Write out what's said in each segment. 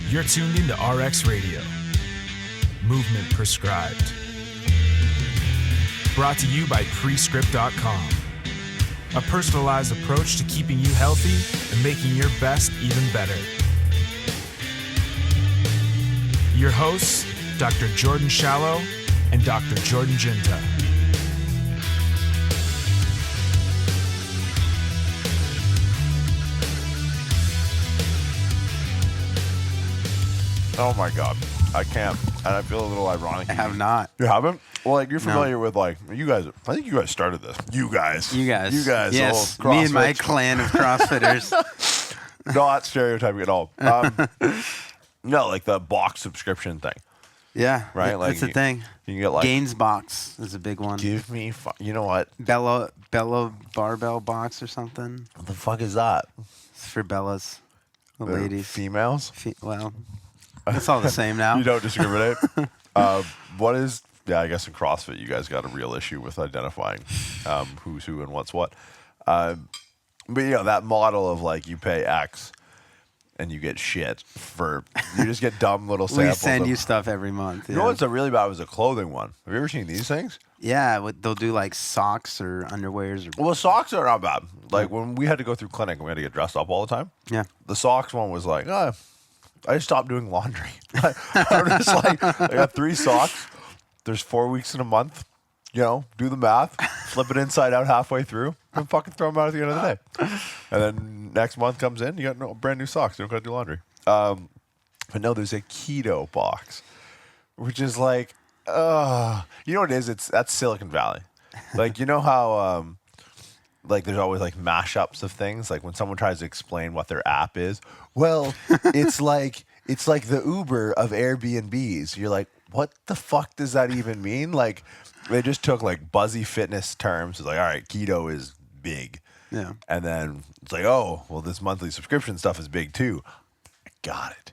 You're tuned into RX Radio. Movement prescribed. Brought to you by Prescript.com. A personalized approach to keeping you healthy and making your best even better. Your hosts, Dr. Jordan Shallow and Dr. Jordan Jinta. Oh my God, I can't, and I feel a little ironic. I have not. You haven't? Well, like you're familiar with you guys. I think you guys started this. You guys. Yes, all me and my CrossFit. clan of CrossFitters. Not stereotyping at all. No, like the box subscription thing. Yeah, Right? Like that's the thing. You can get like Gains box is a big one. Give me. You know what? Bella barbell box or something. What the fuck is that? It's for Bellas, the They're ladies. females. Well, it's all the same now. You don't discriminate. What is? Yeah, I guess in CrossFit you guys got a real issue with identifying who's who and what's what. But you know that model of like you pay X and you get shit for you just get dumb little samples. We send of, you stuff every month. You know what's a really bad was a clothing one. Have you ever seen these things? Yeah, they'll do like socks or underwears. Or Well, socks are not bad. Like when we had to go through clinic and we had to get dressed up all the time. Yeah. The socks one was like, I just stopped doing laundry. I'm just like, I got 3 socks. There's 4 weeks in a month. You know, do the math, flip it inside out halfway through, and fucking throw them out at the end of the day. And then next month comes in, you got brand new socks. You don't got to do laundry. But no, there's a keto box, which is like, you know what it is? That's Silicon Valley. Like, you know how, like there's always like mashups of things. Like when someone tries to explain what their app is, well, it's like the Uber of Airbnbs. You're like, what the fuck does that even mean? Like they just took like buzzy fitness terms. It's like, all right, keto is big. Yeah. And then it's like, oh, well, this monthly subscription stuff is big too. I got it.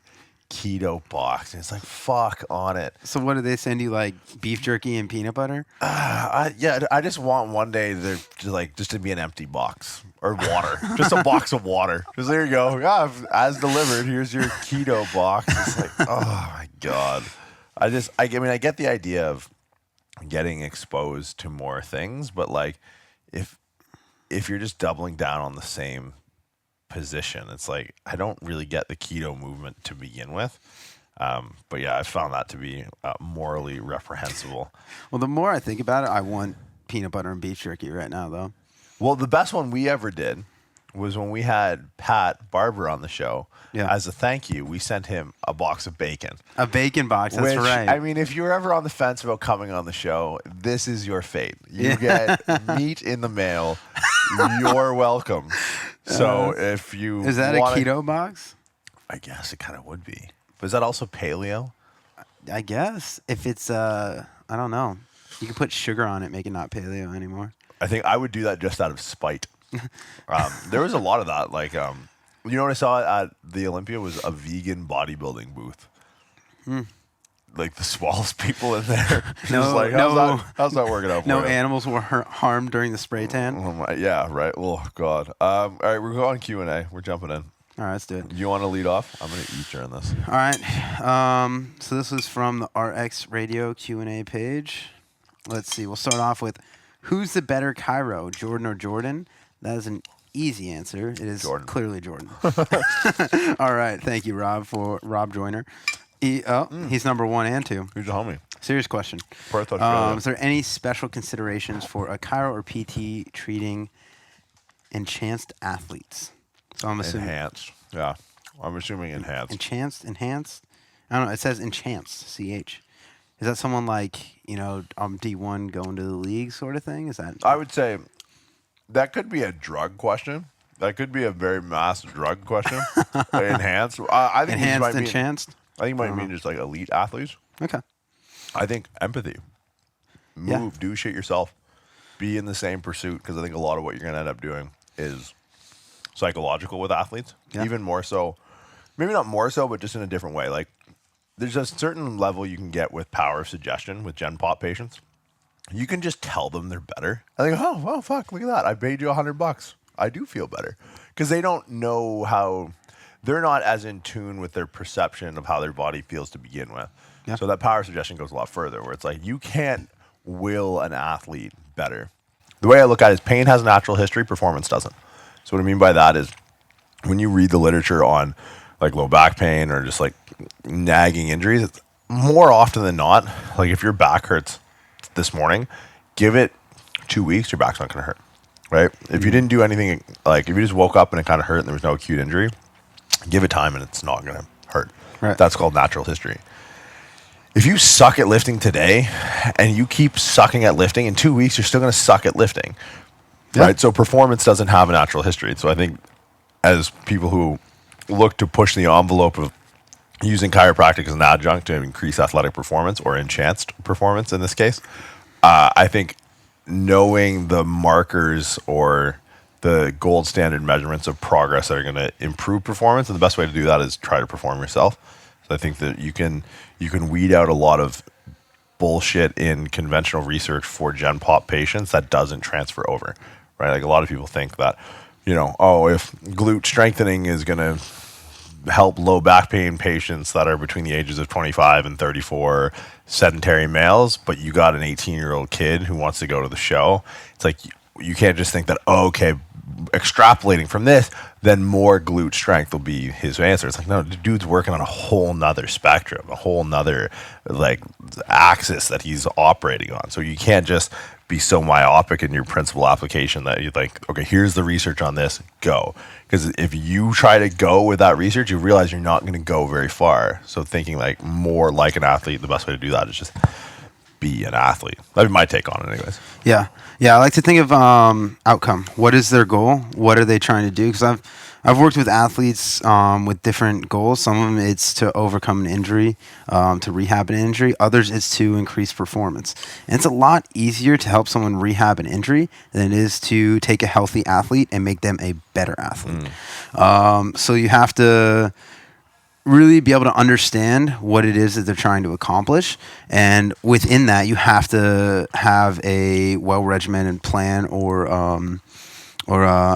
Keto box. And it's like, fuck on it. So what do they send you, like beef jerky and peanut butter? I just want one day there just to be an empty box or water, just a box of water. Just there you go. Yeah, as delivered. Here's your keto box. It's like, oh my God. I mean, I get the idea of getting exposed to more things, but like, if you're just doubling down on the same position, it's like I don't really get the keto movement to begin with. But yeah, I found that to be morally reprehensible. Well, the more I think about it, I want peanut butter and beef jerky right now, though. Well, the best one we ever did was when we had Pat Barber on the show. Yeah. As a thank you, we sent him a box of bacon. A bacon box, that's Which, right. I mean, if you're ever on the fence about coming on the show, this is your fate. You get meat in the mail. You're welcome. So if you Is that a keto box? I guess it kind of would be. But is that also paleo? I guess. If it's, I don't know. You can put sugar on it, make it not paleo anymore. I think I would do that just out of spite. There was a lot of that. Like, you know what I saw at the Olympia was a vegan bodybuilding booth. Like the smallest people in there. Just like, how's that working out for No you? animals were harmed during the spray tan? Oh my, yeah, right. Oh, God. All right, we're going Q&A. We're jumping in. All right, let's do it. You want to lead off? I'm going to eat during this. All right. So this is from the RX Radio Q&A page. Let's see. We'll start off with, who's the better chiro, Jordan or Jordan? That is an easy answer. It is Jordan. Clearly Jordan. All right. Thank you, Rob Joyner. He's number 1 and 2. Who's your homie? Serious question. Perth, Australia. Is there any special considerations for a chiro or PT treating enhanced athletes? So I'm assuming Enhanced. Yeah. I'm assuming enhanced. enhanced. I don't know. It says enhanced. CH. Is that someone like, D1 going to the league sort of thing? Is that? I would say that could be a drug question. That could be a very mass drug question. Enhanced. I think enhanced, enhanced? I think it might mean just like elite athletes. Okay. I think empathy. Move, do shit yourself. Be in the same pursuit, because I think a lot of what you're going to end up doing is psychological with athletes. Yeah. Even more so, maybe not more so, but just in a different way. Like, there's a certain level you can get with power of suggestion with Gen Pop patients. You can just tell them they're better. I think, oh, well, fuck, look at that. I paid you $100. I do feel better. Because they don't know how they're not as in tune with their perception of how their body feels to begin with. Yeah. So that power suggestion goes a lot further, where it's like you can't will an athlete better. The way I look at it is pain has a natural history, performance doesn't. So what I mean by that is when you read the literature on like low back pain or just like nagging injuries, it's more often than not, like if your back hurts this morning, give it 2 weeks, your back's not going to hurt, right? If you didn't do anything, like if you just woke up and it kind of hurt and there was no acute injury, give it time and it's not going to hurt. Right. That's called natural history. If you suck at lifting today and you keep sucking at lifting, in 2 weeks, you're still going to suck at lifting, right? So performance doesn't have a natural history. So I think as people who look to push the envelope of using chiropractic as an adjunct to increase athletic performance or enhanced performance in this case, I think knowing the markers or the gold standard measurements of progress that are going to improve performance, and the best way to do that is try to perform yourself. So I think that you can weed out a lot of bullshit in conventional research for Gen Pop patients that doesn't transfer over, right? Like a lot of people think that, you know, oh, if glute strengthening is going to help low back pain patients that are between the ages of 25 and 34, sedentary males, but you got an 18-year-old kid who wants to go to the show. It's like you can't just think that, oh, okay, extrapolating from this, then more glute strength will be his answer. It's like, no, the dude's working on a whole nother spectrum, a whole nother like axis that he's operating on. So you can't just be so myopic in your principal application that you're like, okay, here's the research on this, go. Because if you try to go with that research, you realize you're not going to go very far. So thinking like more like an athlete, the best way to do that is just be an athlete. That'd be my take on it anyways. Yeah. I like to think of outcome. What is their goal? What are they trying to do? Because I've worked with athletes with different goals. Some of them it's to overcome an injury, to rehab an injury. Others it's to increase performance. And it's a lot easier to help someone rehab an injury than it is to take a healthy athlete and make them a better athlete. So you have to really be able to understand what it is that they're trying to accomplish, and within that you have to have a well-regimented plan or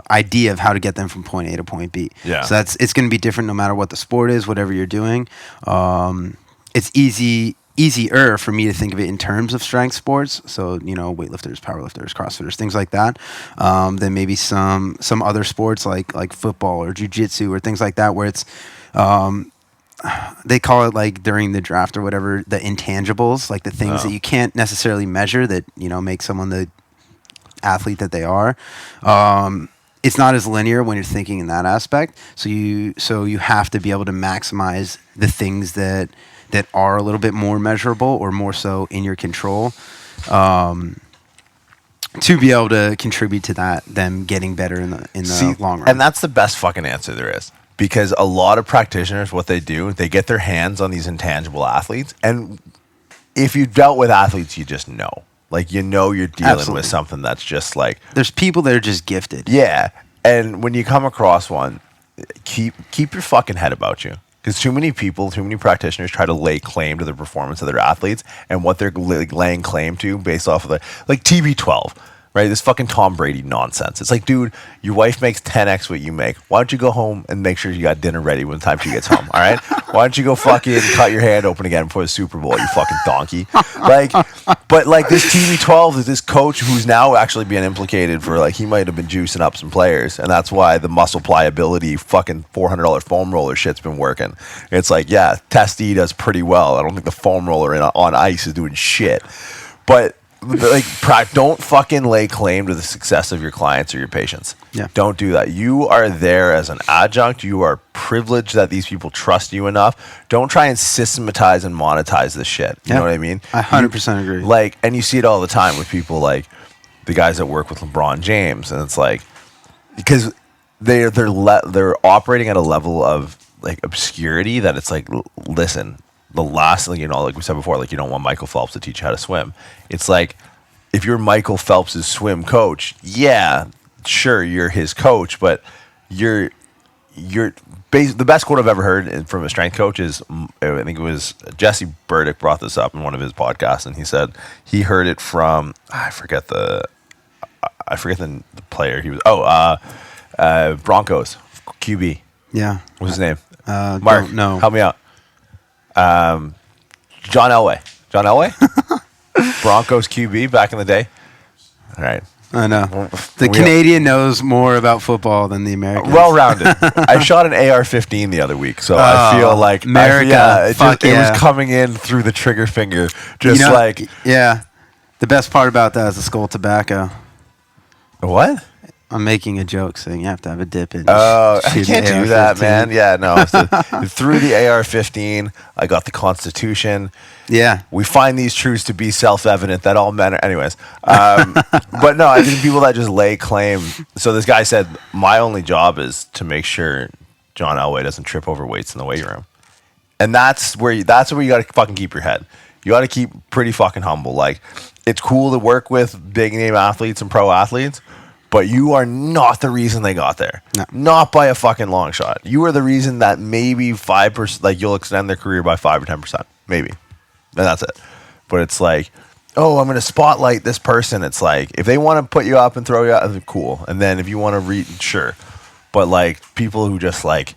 idea of how to get them from point A to point B. Yeah. So it's going to be different no matter what the sport is, whatever you're doing. It's easier for me to think of it in terms of strength sports, so you know, weightlifters, powerlifters, crossfitters, things like that, than maybe some other sports like football or jiu-jitsu or things like that, where it's they call it, like during the draft or whatever, the intangibles, like the things that you can't necessarily measure that, you know, make someone the athlete that they are. It's not as linear when you're thinking in that aspect. So you have to be able to maximize the things that are a little bit more measurable or more so in your control, to be able to contribute to them getting better in the long run. And that's the best fucking answer there is. Because a lot of practitioners, what they do, they get their hands on these intangible athletes. And if you've dealt with athletes, you just know. Like, you know you're dealing with something that's just like... There's people that are just gifted. Yeah. And when you come across one, keep your fucking head about you. Because too many practitioners try to lay claim to the performance of their athletes and what they're laying claim to based off of like TB12. Right, this fucking Tom Brady nonsense. It's like, dude, your wife makes 10x what you make. Why don't you go home and make sure you got dinner ready when the time she gets home, all right? Why don't you go fucking cut your hand open again before the Super Bowl, you fucking donkey? Like, but like this TB12 is this coach who's now actually being implicated for, like, he might have been juicing up some players, and that's why the muscle pliability fucking $400 foam roller shit's been working. It's like, yeah, Testy does pretty well. I don't think the foam roller on ice is doing shit. But like, don't fucking lay claim to the success of your clients or your patients. Yeah. Don't do that. You are there as an adjunct. You are privileged that these people trust you enough. Don't try and systematize and monetize this shit. You know what I mean? I 100% agree. Like, and you see it all the time with people like the guys that work with LeBron James, and it's like, because they're operating at a level of like obscurity that it's like, listen. The last thing, you know, like we said before, like you don't want Michael Phelps to teach you how to swim. It's like, if you're Michael Phelps' swim coach, yeah, sure, you're his coach, but the best quote I've ever heard from a strength coach is, I think it was Jesse Burdick brought this up in one of his podcasts, and he said he heard it from, I forget the player. He was, Broncos QB. Yeah. What's his name? Mark. No. Help me out. John Elway. John Elway? Broncos QB back in the day. All right. I know. The Canadian knows more about football than the American. Well-rounded. I shot an AR-15 the other week, so I feel like America. It was coming in through the trigger finger, just Yeah. The best part about that is the skull tobacco. What? I'm making a joke saying you have to have a dip in. Oh, I can't do that, man. Yeah, no. Through the AR-15, I got the Constitution. Yeah. We find these truths to be self-evident that all men are... Anyways. But no, I think people that just lay claim... So this guy said, my only job is to make sure John Elway doesn't trip over weights in the weight room. And that's where you got to fucking keep your head. You got to keep pretty fucking humble. Like, it's cool to work with big-name athletes and pro athletes, but you are not the reason they got there. No. Not by a fucking long shot. You are the reason that maybe 5%, like you'll extend their career by 5 or 10%. Maybe. And that's it. But it's like, oh, I'm going to spotlight this person. It's like, if they want to put you up and throw you out, cool. And then if you want to read, sure. But like people who just like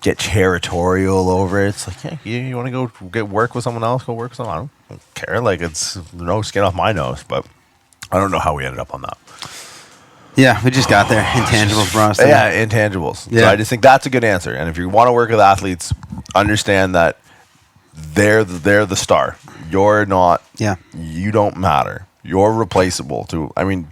get territorial over it, it's like, yeah, you want to go get work with someone else, go work with someone. I don't care. Like, it's no skin off my nose, but I don't know how we ended up on that. Yeah, we just got there. Intangibles, bro. Yeah, intangibles. Yeah. So I just think that's a good answer. And if you want to work with athletes, understand that they're the star. You're not. Yeah. You don't matter. You're replaceable.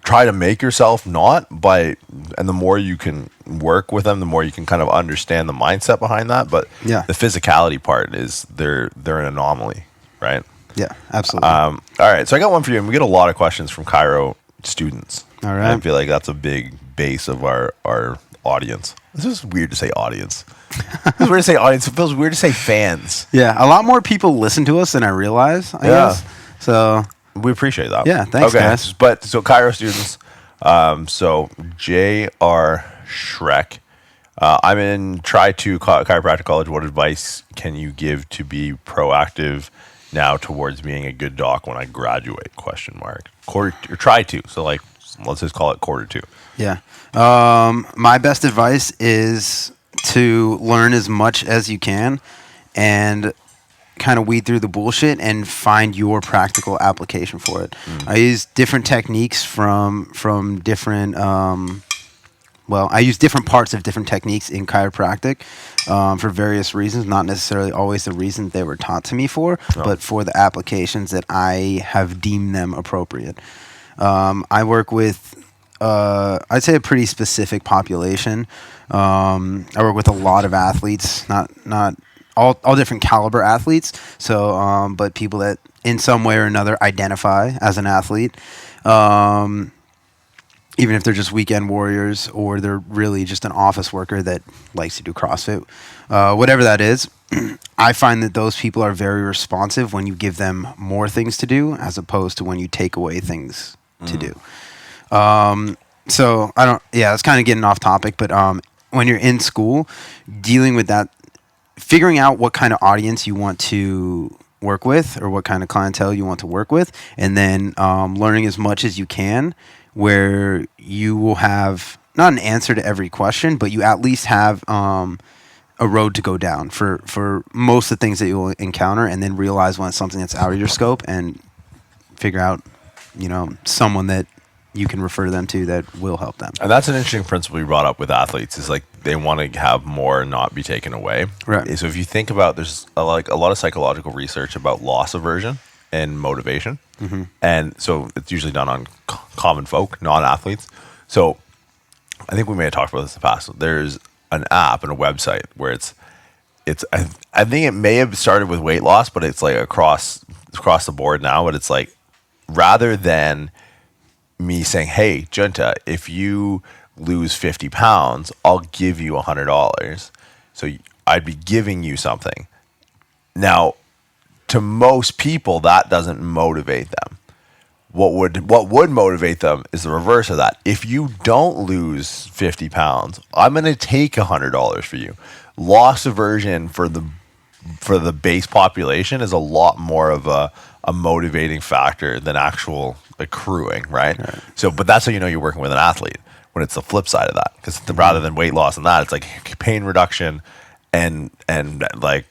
Try to make yourself not and the more you can work with them, the more you can kind of understand the mindset behind that. But yeah, the physicality part is they're an anomaly, right? Yeah, absolutely. All right, so I got one for you, and we get a lot of questions from chiro students. All right. I feel like that's a big base of our audience. This is weird to say audience. It's weird to say audience. It feels weird to say fans. Yeah, a lot more people listen to us than I realize, I guess. So we appreciate that. Yeah, thanks, guys. But so chiro students, so J.R. Shrek, I'm in Try 2 Chiropractic College. What advice can you give to be proactive now towards being a good doc when I graduate? ? Try 2. So like, let's just call it quarter 2. Yeah. My best advice is to learn as much as you can and kind of weed through the bullshit and find your practical application for it. I use different techniques from different I use different parts of different techniques in chiropractic for various reasons, not necessarily always the reason they were taught to me for, but for the applications that I have deemed them appropriate. I work with, I'd say, a pretty specific population. I work with a lot of athletes, not all different caliber athletes. So, but people that in some way or another identify as an athlete, even if they're just weekend warriors or they're really just an office worker that likes to do CrossFit, whatever that is. I find that those people are very responsive when you give them more things to do as opposed to when you take away things to do. So it's kind of getting off topic, but when you're in school, dealing with that, figuring out what kind of audience you want to work with or what kind of clientele you want to work with, and then learning as much as you can where you will have not an answer to every question, but you at least have a road to go down for most of the things that you'll encounter, and then realize when it's something that's out of your scope and figure out, someone that you can refer them to that will help them. And that's an interesting principle you brought up with athletes is like they want to have more and not be taken away. Right. So if you think about, there's a lot of psychological research about loss aversion and motivation. Mm-hmm. And so it's usually done on common folk, non-athletes. So I think we may have talked about this in the past. There's an app and a website where it's I think it may have started with weight loss, but it's like across the board now. But it's like, rather than me saying, hey, Junta, if you lose 50 pounds, I'll give you $100. So I'd be giving you something. Now, to most people, that doesn't motivate them. What would motivate them is the reverse of that. If you don't lose 50 pounds, I'm going to take $100 for you. Loss aversion for the base population is a lot more of a motivating factor than actual accruing, right? So, but that's how you know you're working with an athlete. when it's the flip side of that. Because rather than weight loss and that, it's like pain reduction and like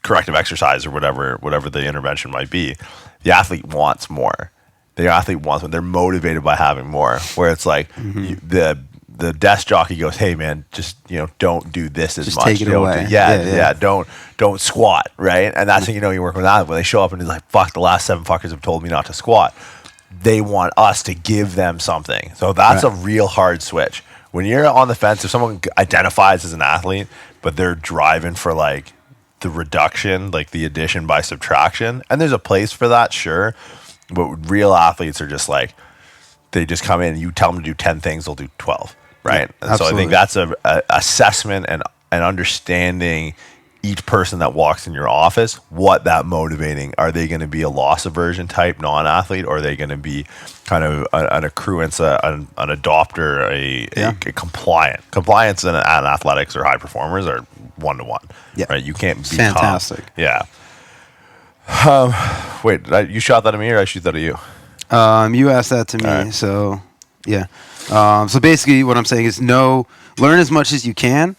corrective exercise or whatever the intervention might be. The athlete wants more. The athlete wants more. They're motivated by having more. Where it's like the desk jockey goes, "Hey man, just don't do this as just much. Take it away. Don't squat, right?" And that's how you're working with that. When they show up and he's like, "Fuck, the last 7 fuckers have told me not to squat." They want us to give them something. So that's a real hard switch. When you're on the fence, if someone identifies as an athlete, but they're driving for like the reduction, like the addition by subtraction, and there's a place for that, sure. But real athletes are just like, they just come in and you tell them to do 10 things, they'll do 12, right? Yeah, and so I think that's a assessment and understanding each person that walks in your office, what that motivating. Are they going to be a loss aversion type non-athlete, or are they going to be kind of an accruance, an adopter, a compliant? Compliance and athletics or high performers are 1-to-1. Yeah. Right? You can't be fantastic. Yeah. Wait, you shot that at me or I shoot that at you? You asked that to me, right. So yeah. So basically, what I'm saying is, learn as much as you can.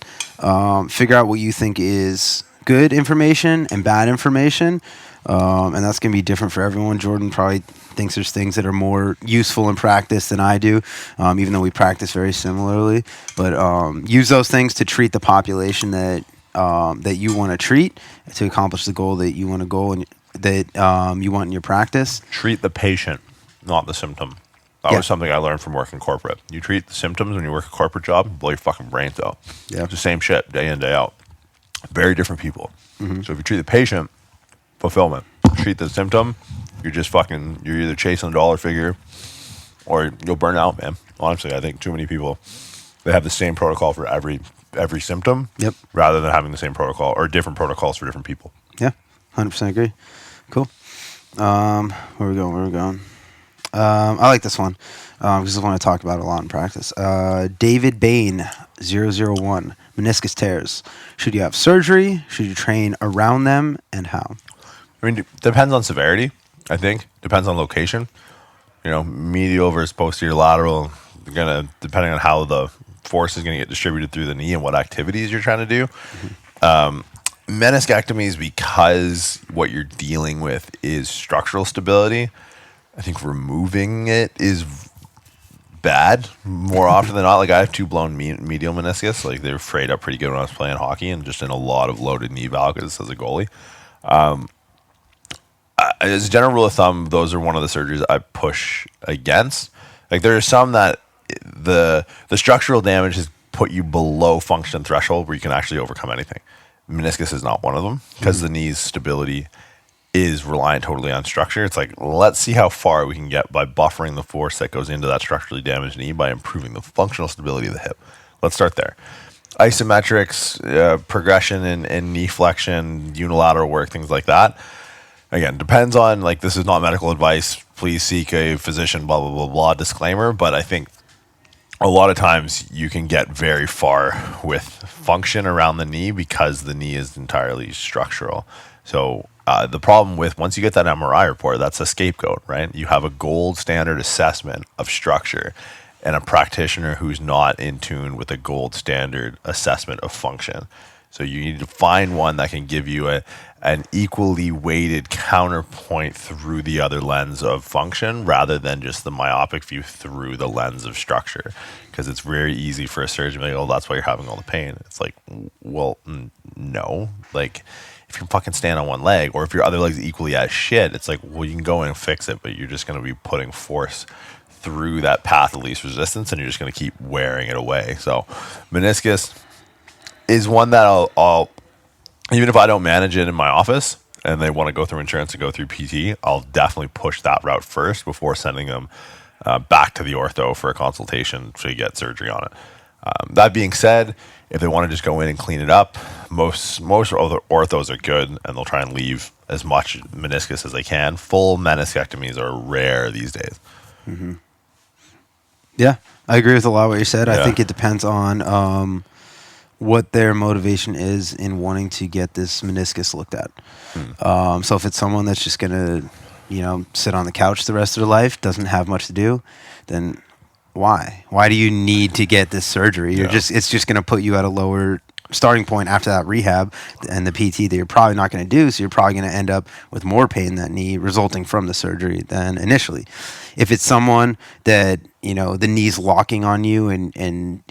Figure out what you think is good information and bad information, and that's gonna be different for everyone. Jordan probably thinks there's things that are more useful in practice than I do, even though we practice very similarly. But use those things to treat the population that you want to treat to accomplish the goal that you want to go and that you want in your practice. Treat the patient, not the symptom. That was something I learned from working corporate. You treat the symptoms when you work a corporate job, blow your fucking brains out. Yeah. It's the same shit day in, day out. Very different people. So if you treat the patient, fulfillment. Treat the symptom, you're either chasing a dollar figure or you'll burn out, man. Honestly, I think too many people, they have the same protocol for every symptom rather than having the same protocol or different protocols for different people. Yeah, 100% agree. Cool. Where are we going? I like this one because I want to talk about it a lot in practice. David Bain, 001, meniscus tears. Should you have surgery? Should you train around them, and how? I mean, depends on severity, I think. Depends on location. Medial versus posterior lateral, depending on how the force is going to get distributed through the knee and what activities you're trying to do. Meniscectomies, because what you're dealing with is structural stability, I think removing it is bad more often than not. Like, I have 2 blown medial meniscus. Like, they were frayed up pretty good when I was playing hockey and just in a lot of loaded knee valgus as a goalie. As a general rule of thumb, those are one of the surgeries I push against. Like, there are some that the structural damage has put you below function threshold where you can actually overcome anything. Meniscus is not one of them because the knee's stability is reliant totally on structure. It's like, let's see how far we can get by buffering the force that goes into that structurally damaged knee by improving the functional stability of the hip. Let's start there. Isometrics, progression in knee flexion, unilateral work, things like that. Again, depends on, like, this is not medical advice. Please seek a physician, blah, blah, blah, blah, disclaimer. But I think a lot of times you can get very far with function around the knee because the knee is entirely structural. So the problem with, once you get that MRI report, that's a scapegoat, right? You have a gold standard assessment of structure and a practitioner who's not in tune with a gold standard assessment of function. So you need to find one that can give you an equally weighted counterpoint through the other lens of function rather than just the myopic view through the lens of structure. Because it's very easy for a surgeon to be like, oh, that's why you're having all the pain. It's like, well, no. Like, if you can fucking stand on one leg, or if your other leg's equally as shit, it's like, well, you can go in and fix it, but you're just going to be putting force through that path of least resistance, and you're just going to keep wearing it away. So meniscus is one that I'll even if I don't manage it in my office and they want to go through insurance and go through PT, I'll definitely push that route first before sending them back to the ortho for a consultation to get surgery on it. That being said, if they want to just go in and clean it up, most other orthos are good and they'll try and leave as much meniscus as they can. Full meniscectomies are rare these days. Mm-hmm. Yeah, I agree with a lot of what you said. Yeah. I think it depends on what their motivation is in wanting to get this meniscus looked at. So if it's someone that's just going to, sit on the couch the rest of their life, doesn't have much to do, then why? Why do you need to get this surgery? It's just going to put you at a lower starting point after that rehab and the PT that you're probably not going to do. So you're probably going to end up with more pain in that knee resulting from the surgery than initially. If it's someone that, the knee's locking on you and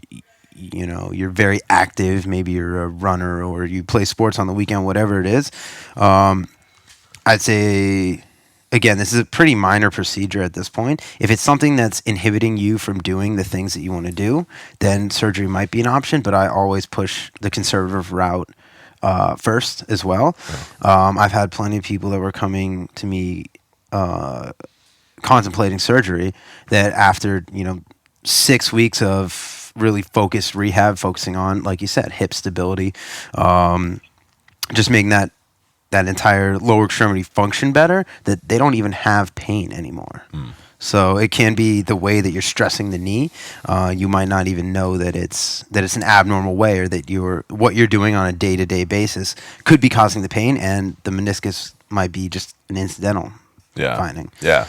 you're very active, maybe you're a runner or you play sports on the weekend, whatever it is, I'd say, again, this is a pretty minor procedure at this point. If it's something that's inhibiting you from doing the things that you want to do, then surgery might be an option, but I always push the conservative route first as well. I've had plenty of people that were coming to me contemplating surgery that after, 6 weeks of really focused rehab, focusing on, like you said, hip stability, just making that entire lower extremity function better, that they don't even have pain anymore. So it can be the way that you're stressing the knee. You might not even know that it's an abnormal way, or that what you're doing on a day-to-day basis could be causing the pain, and the meniscus might be just an incidental finding. Yeah.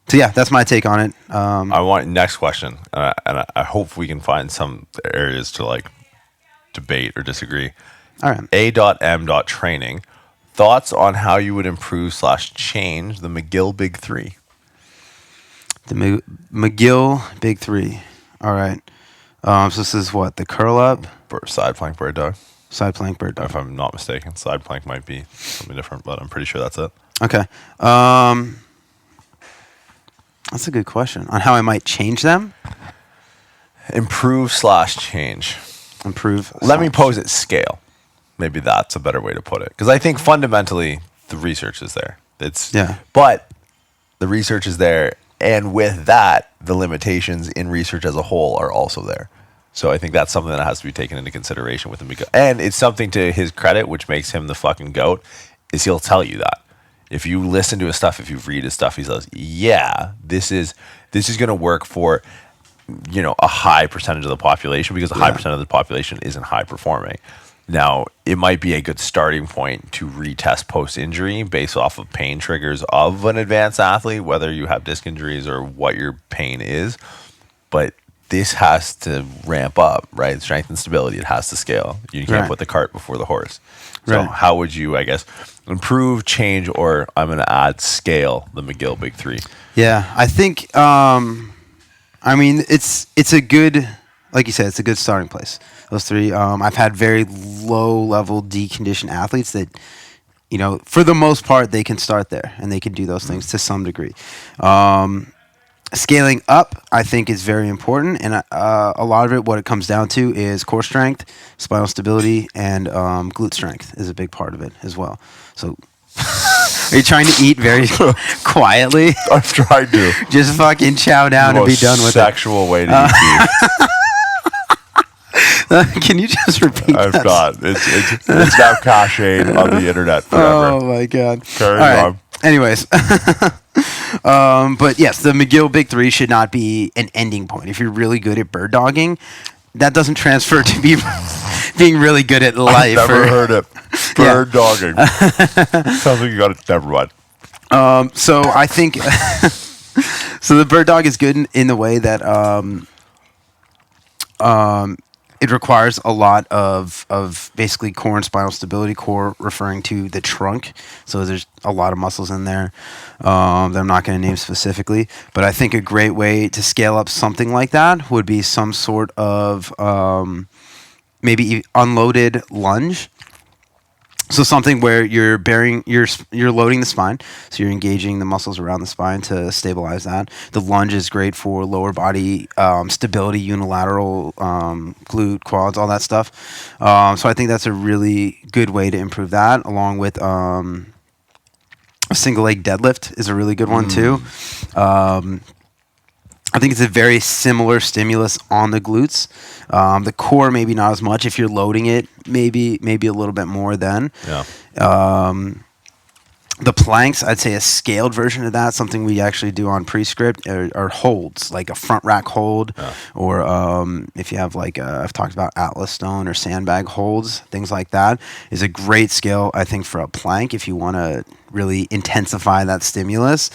So yeah, that's my take on it. I want next question, and I hope we can find some areas to debate or disagree. All right. A.M.Training. Thoughts on how you would improve / change the McGill Big 3? The McGill Big 3. All right. So this is what? The curl up? Side plank bird dog. Side plank bird dog. If I'm not mistaken. Side plank might be something different, but I'm pretty sure that's it. Okay. That's a good question. On how I might change them? Improve / change. Improve. Let me pose it scale. Maybe that's a better way to put it. Because I think fundamentally the research is there. But the research is there, and with that, the limitations in research as a whole are also there. So I think that's something that has to be taken into consideration with him. And it's something to his credit, which makes him the fucking GOAT, is he'll tell you that. If you listen to his stuff, if you read his stuff, he says, yeah, this is going to work for a high percentage of the population, because a high percent of the population isn't high performing. Now, it might be a good starting point to retest post-injury based off of pain triggers of an advanced athlete, whether you have disc injuries or what your pain is. But this has to ramp up, right? Strength and stability, it has to scale. You can't put the cart before the horse. So how would you, I guess, improve, change, or I'm going to add scale the McGill Big 3? Yeah, I think, it's a good, like you said, it's a good starting place. Those three. I've had very low-level deconditioned athletes that, for the most part, they can start there and they can do those things to some degree. Scaling up, I think, is very important, and a lot of it, what it comes down to, is core strength, spinal stability, and glute strength is a big part of it as well. So, are you trying to eat very quietly? I'm trying to. Just fucking chow down and be done with it. Sexual way to eat beef. Can you just repeat that? I've not. It's now cached on the internet forever. Oh my god. Carry on. Anyways. But yes, the McGill Big 3 should not be an ending point. If you're really good at bird dogging, that doesn't transfer to being really good at life. I've never heard it. Bird dogging. Sounds like you got it. Never mind. So I think so the bird dog is good in the way that it requires a lot of basically core and spinal stability. Core referring to the trunk. So there's a lot of muscles in there that I'm not going to name specifically. But I think a great way to scale up something like that would be some sort of maybe unloaded lunge. So something where you're loading the spine, so you're engaging the muscles around the spine to stabilize that. The lunge is great for lower body stability, unilateral glute, quads, all that stuff. So I think that's a really good way to improve that, along with a single leg deadlift is a really good one too. I think it's a very similar stimulus on the glutes. The core, maybe not as much. If you're loading it, maybe a little bit more then. Yeah. The planks, I'd say a scaled version of that, something we actually do on Prescript, are holds, like a front rack hold, or if you have I've talked about Atlas stone or sandbag holds, things like that, is a great skill, I think, for a plank if you want to really intensify that stimulus.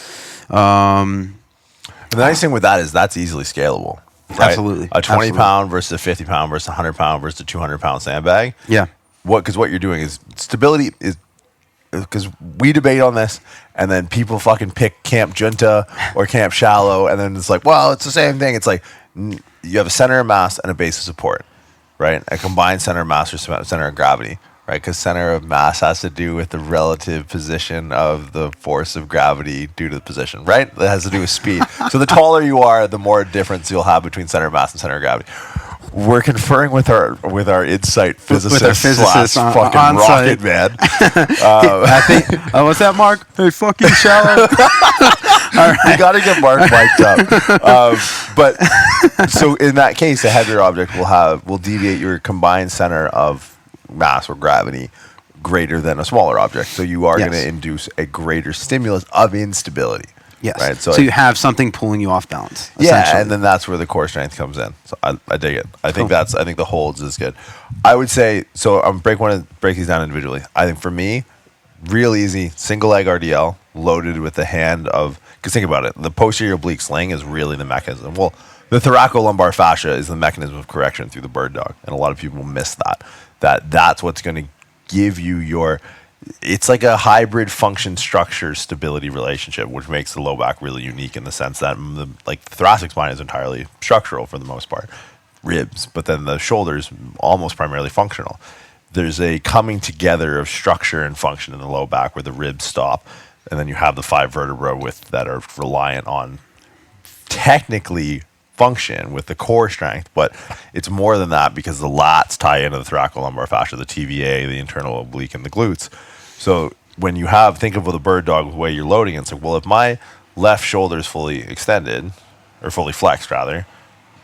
And the nice thing with that is that's easily scalable. Right? Absolutely. A 20 Absolutely. pound versus a 50 pound versus a 100 pound versus a 200 pound sandbag. Yeah. Because what you're doing is stability is, because we debate on this, and then people fucking pick Camp Junta or Camp Shallow, and then it's like, well, it's the same thing. It's like you have a center of mass and a base of support, right? A combined center of mass or center of gravity, right? Because center of mass has to do with the relative position of the force of gravity due to the position, right? That has to do with speed. So the taller you are, the more difference you'll have between center of mass and center of gravity. We're conferring with our insight physicist, physicist slash on fucking rocket site. man. I think. What's that, Mark? Hey, fucking Shallow. You got to get Mark mic'd up. But so in that case, a heavier object will deviate your combined center of mass or gravity greater than a smaller object. So you are Yes. going to induce a greater stimulus of instability. Yes. Right. So you have something pulling you off balance. Yeah, essentially. and then that's where the core strength comes in. So I dig it. I think Cool. I think the holds is good. I would say so. I'm break these down individually. I think for me, real easy single leg RDL loaded with the hand of, because think about it, the posterior oblique sling is really the mechanism. Well, the thoracolumbar fascia is the mechanism of correction through the bird dog, and a lot of people miss that. That's what's going to give you your. It's like a hybrid function structure stability relationship, which makes the low back really unique in the sense that the thoracic spine is entirely structural for the most part, ribs, but then the shoulders almost primarily functional. There's a coming together of structure and function in the low back where the ribs stop, and then you have the 5 vertebrae that are reliant on technically function with the core strength, but it's more than that because the lats tie into the thoracolumbar fascia, the TVA, the internal oblique, and the glutes. So when you think of the bird dog the way you're loading, it's like, well, if my left shoulder is fully extended, or fully flexed rather,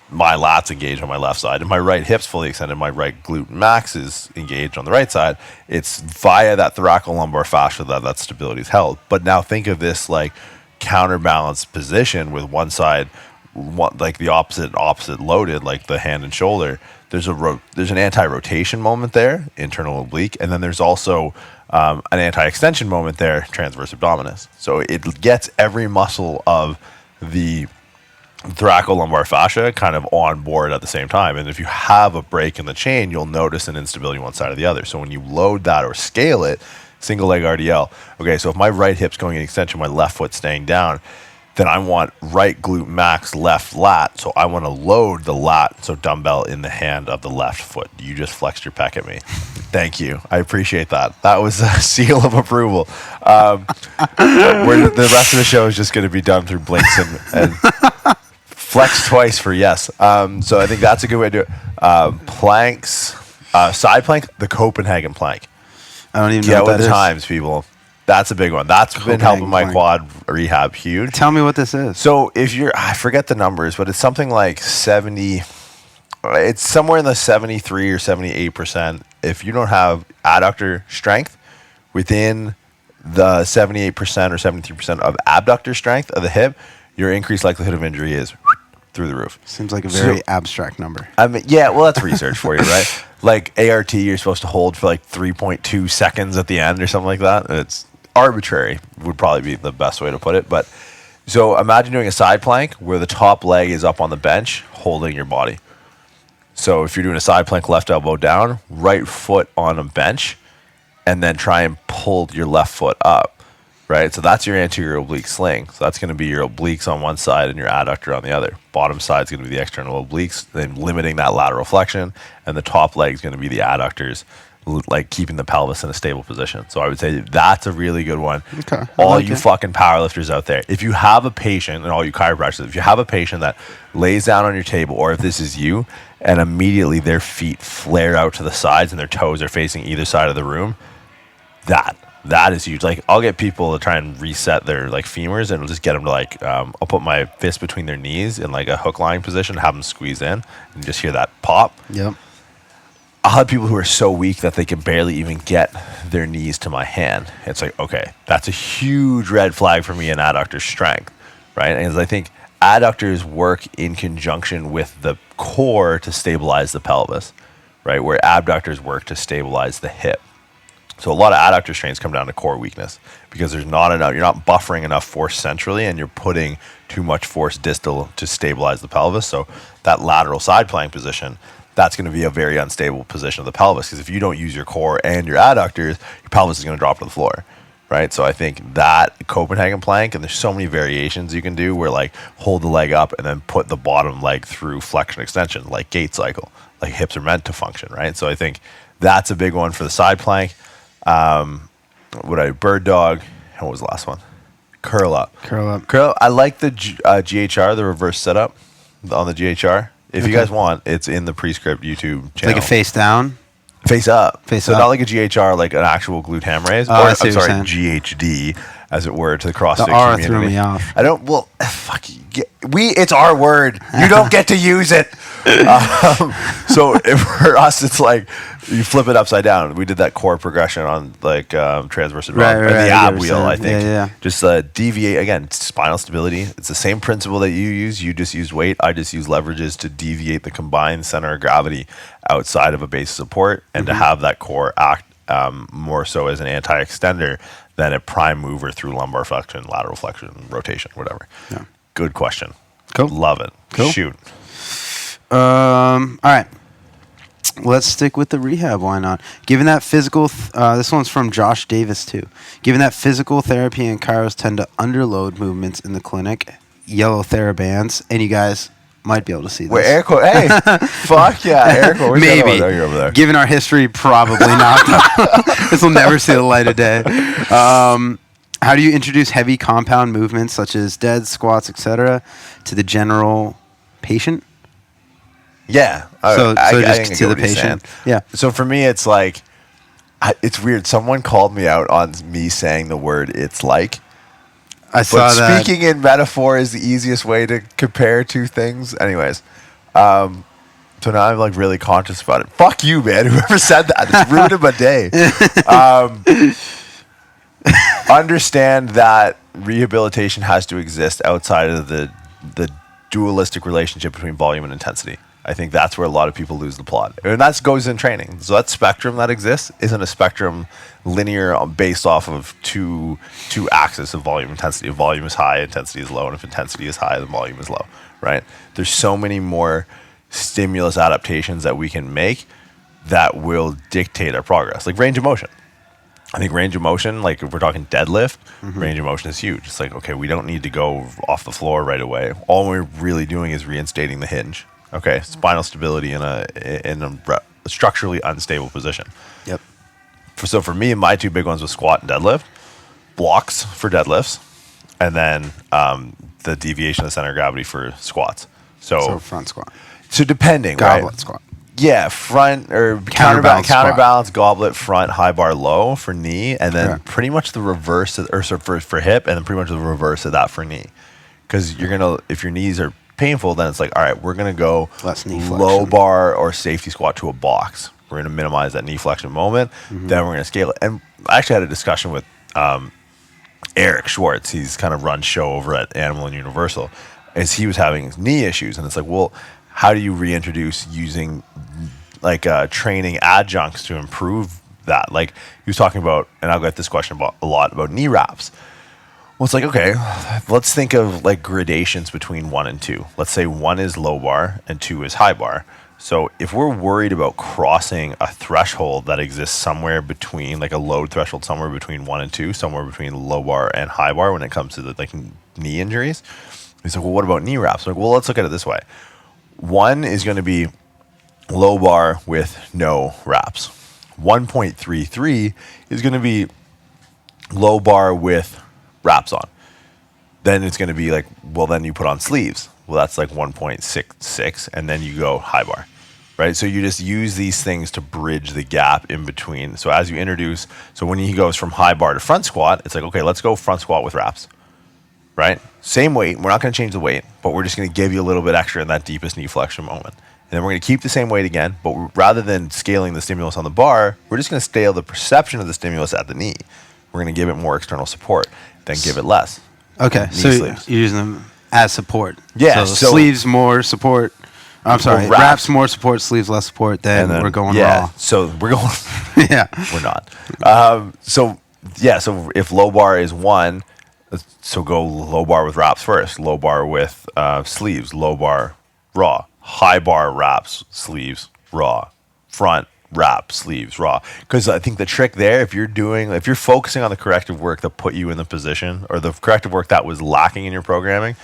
my lats engage on my left side, and my right hip's fully extended, my right glute max is engaged on the right side. It's via that thoracolumbar fascia that stability is held. But now think of this like counterbalanced position with one side, like the opposite loaded, like the hand and shoulder. There's an anti-rotation moment there, internal oblique, and then there's also an anti-extension moment there, transverse abdominis. So it gets every muscle of the thoracolumbar fascia kind of on board at the same time. And if you have a break in the chain, you'll notice an instability one side or the other. So when you load that or scale it, single leg RDL, okay, so if my right hip's going in extension, my left foot's staying down, then I want right glute max, left lat. So I want to load the lat, so dumbbell in the hand of the left foot. You just flexed your pec at me. Thank you. I appreciate that. That was a seal of approval. The rest of the show is just going to be done through blinks and flex twice for yes. So I think that's a good way to do it. Planks, side plank, the Copenhagen plank. I don't even know Get what with that the is. times, people. That's a big one. That's been helping my plank. quad rehab huge. Tell me what this is. So if I forget the numbers, but it's something like 70, it's somewhere in the 73 or 78%. If you don't have adductor strength within the 78% or 73% of abductor strength of the hip, your increased likelihood of injury is through the roof. Seems like a very abstract number. I mean, yeah, well, that's research for you, right? Like ART, you're supposed to hold for like 3.2 seconds at the end or something like that. It's arbitrary would probably be the best way to put it. But so imagine doing a side plank where the top leg is up on the bench holding your body. So if you're doing a side plank, left elbow down, right foot on a bench, and then try and pull your left foot up, right? So that's your anterior oblique sling. So that's going to be your obliques on one side and your adductor on the other. Bottom side is going to be the external obliques, then limiting that lateral flexion, and the top leg is going to be the adductors, like keeping the pelvis in a stable position. So I would say that's a really good one. Okay, I All like you it. fucking powerlifters out there, if you have a patient, and all you chiropractors, if you have a patient that lays down on your table, or if this is you, and immediately their feet flare out to the sides and their toes are facing either side of the room, that is huge. Like, I'll get people to try and reset their like femurs, and I'll just get them to like, I'll put my fist between their knees in like a hook lying position, have them squeeze in, and just hear that pop. Yep. I'll have people who are so weak that they can barely even get their knees to my hand. It's like, okay, that's a huge red flag for me in adductor strength, right? And I think adductors work in conjunction with the core to stabilize the pelvis, right? Where abductors work to stabilize the hip. So a lot of adductor strains come down to core weakness because there's not enough, you're not buffering enough force centrally, and you're putting too much force distal to stabilize the pelvis. So that lateral side plank position, that's going to be a very unstable position of the pelvis, because if you don't use your core and your adductors, your pelvis is going to drop to the floor, right? So I think that Copenhagen plank, and there's so many variations you can do where like hold the leg up and then put the bottom leg through flexion extension, like gait cycle, like hips are meant to function, right? So I think that's a big one for the side plank. Bird dog, and what was the last one? Curl up. I like the GHR, the reverse setup on the GHR. If you guys want, it's in the Prescript YouTube channel. Like a face down? Face up. Face so up. not like a GHR, like an actual glute ham raise. Oh, Or, I see what you're GHD, as it were, to the CrossFit The R community. threw me off. I don't, well, fuck you. It's our word. You don't get to use it. So for us, it's like you flip it upside down. We did that core progression on like transverse and Right, the ab wheel, saying. I think. Yeah. Just deviate, again, spinal stability. It's the same principle that you use. You just use weight. I just use leverages to deviate the combined center of gravity outside of a base of support, and to have that core act more so as an anti-extender than a prime mover through lumbar flexion, lateral flexion, rotation, whatever. Yeah. Good question. Cool. Love it. Cool. Shoot. All right. Let's stick with the rehab. Why not? Given that physical, this one's from Josh Davis too. Given that physical therapy and chiros tend to underload movements in the clinic, yellow TheraBands, and you guys might be able to see this. Wait, air quote. Hey, fuck yeah, air quote. Maybe. You're over there. Given our history, probably not. This will never see the light of day. How do you introduce heavy compound movements such as dead, squats, etc., to the general patient? Yeah. So I just think I to get the what he's patient. saying. Yeah. So for me, it's like, it's weird. Someone called me out on me saying the word "it's like." I saw But that. speaking in metaphor is the easiest way to compare two things. Anyways, so now I'm like really conscious about it. Fuck you, man. Whoever said that, it's ruining my day. Understand that rehabilitation has to exist outside of the dualistic relationship between volume and intensity. I think that's where a lot of people lose the plot. And that goes in training. So that spectrum that exists isn't a spectrum linear based off of two axes of volume and intensity. If volume is high, intensity is low. And if intensity is high, the volume is low, right? There's so many more stimulus adaptations that we can make that will dictate our progress. Like range of motion. I think range of motion, like if we're talking deadlift, range of motion is huge. It's like, okay, we don't need to go off the floor right away. All we're really doing is reinstating the hinge. Okay, spinal stability in a structurally unstable position. Yep. So for me, my two big ones was squat and deadlift, blocks for deadlifts, and then the deviation of the center of gravity for squats. So front squat. So depending, Goblet right? squat. Yeah, front or counterbalance, goblet, front, high bar, low for knee, and then pretty much the reverse, for hip, and then pretty much the reverse of that for knee. Because you're gonna, if your knees are painful, then it's like, all right, we're gonna go less knee low flexion. bar or safety squat to a box. We're gonna minimize that knee flexion moment. Then we're gonna scale it. And I actually had a discussion with Eric Schwartz. He's kind of run show over at Animal and Universal, as he was having knee issues, and it's like, well, how do you reintroduce using like training adjuncts to improve that? Like he was talking about, and I'll get this question a lot about knee wraps. Well, it's like, okay, let's think of like gradations between 1 and 2. Let's say 1 is low bar and 2 is high bar. So if we're worried about crossing a threshold that exists somewhere between, like a load threshold somewhere between 1 and 2, somewhere between low bar and high bar when it comes to the like knee injuries, he's like, well, what about knee wraps? I'm like, well, let's look at it this way. 1 is going to be low bar with no wraps. 1.33 is going to be low bar with wraps on. Then it's going to be like, well, then you put on sleeves. Well, that's like 1.66, and then you go high bar, right? So you just use these things to bridge the gap in between. So as you introduce, so when he goes from high bar to front squat, it's like, okay, let's go front squat with wraps, right? Same weight. We're not going to change the weight, but we're just going to give you a little bit extra in that deepest knee flexion moment. And then we're going to keep the same weight again, but rather than scaling the stimulus on the bar, we're just going to scale the perception of the stimulus at the knee. We're going to give it more external support, then give it less. Okay, Knee so sleeves. you're using them as support. Yeah, So so- sleeves more support. I'm sorry. Well, wraps, more support, sleeves, less support. Then we're going raw. So we're going. Yeah. We're not. So if low bar is 1, so go low bar with wraps first. Low bar with sleeves. Low bar raw. High bar wraps, sleeves, raw. Front wrap, sleeves, raw. Because I think the trick there, if you're focusing on the corrective work that put you in the position, or the corrective work that was lacking in your programming,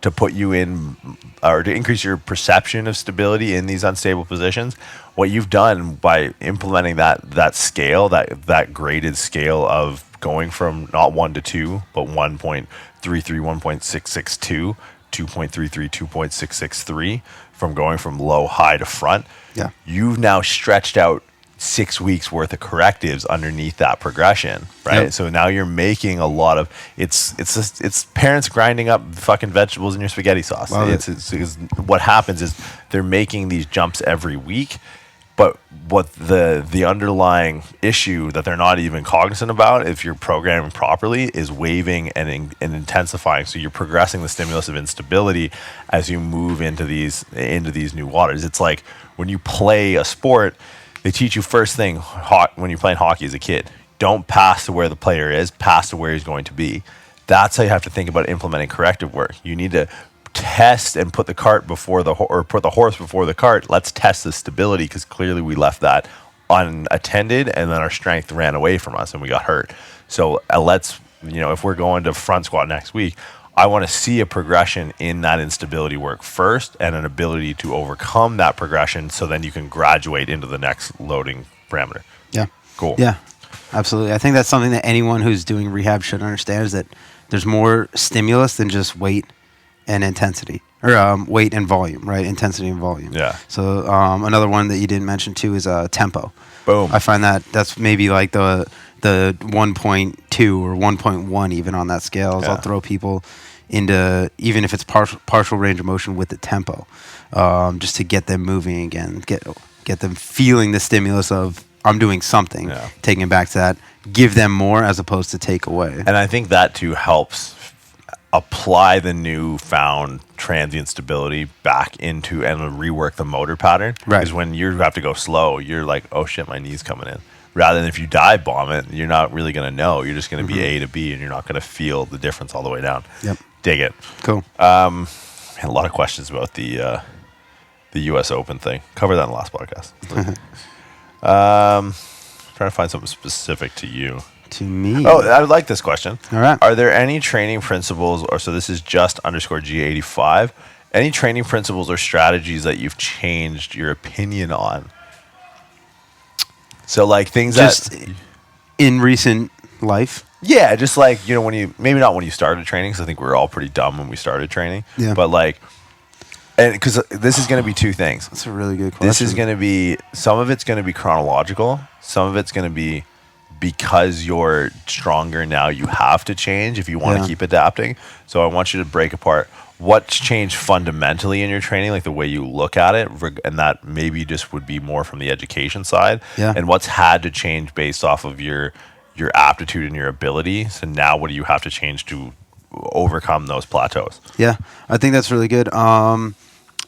to put you in, or to increase your perception of stability in these unstable positions, what you've done by implementing that scale, that graded scale of going from not 1 to 2, but 1.33, 1.662, 2.33, 2.663, from going from low, high to front. Yeah. You've now stretched out 6 weeks worth of correctives underneath that progression, right? Yep. So now you're making a lot of it's parents grinding up fucking vegetables in your spaghetti sauce. It's what happens is they're making these jumps every week, but what the underlying issue that they're not even cognizant about, if you're programming properly, is waving and intensifying. So you're progressing the stimulus of instability as you move into these new waters. It's like when you play a sport, they teach you first thing when you're playing hockey as a kid, don't pass to where the player is, pass to where he's going to be. That's how you have to think about implementing corrective work. You need to test and put the cart before put the horse before the cart. Let's test the stability, because clearly we left that unattended, and then our strength ran away from us and we got hurt. So if we're going to front squat next week, I want to see a progression in that instability work first, and an ability to overcome that progression, so then you can graduate into the next loading parameter. Yeah. Cool. Yeah, absolutely. I think that's something that anyone who's doing rehab should understand, is that there's more stimulus than just weight and intensity, or weight and volume, right? Intensity and volume. Yeah. So another one that you didn't mention too is tempo. Boom. I find that's maybe like the 1.2 or 1.1 even on that scale. Yeah. I'll throw people into, even if it's partial range of motion with the tempo, just to get them moving again, get them feeling the stimulus of I'm doing something, taking it back to that, give them more as opposed to take away. And I think that too helps apply the newfound transient stability back into and rework the motor pattern. Right. Because when you have to go slow, you're like, oh shit, my knee's coming in. Rather than if you dive bomb it, you're not really going to know. You're just going to be A to B, and you're not going to feel the difference all the way down. Yep. Dig it. Cool. A lot of questions about the U.S. Open thing. Covered that in the last podcast. Trying to find something specific to you. To me. Oh, I would like this question. All right. Are there any training principles, so this is just _G85, any training principles or strategies that you've changed your opinion on? So like things just that in recent life. Yeah, just like, when you, maybe not when you started training, because I think we were all pretty dumb when we started training. Yeah. But like, and because this is going to be two things. That's a really good question. This is going to be, some of it's going to be chronological. Some of it's going to be because you're stronger now, you have to change if you want to keep adapting. So I want you to break apart what's changed fundamentally in your training, like the way you look at it, and that maybe just would be more from the education side. Yeah. And what's had to change based off of your aptitude and your ability. So now what do you have to change to overcome those plateaus? Yeah, I think that's really good.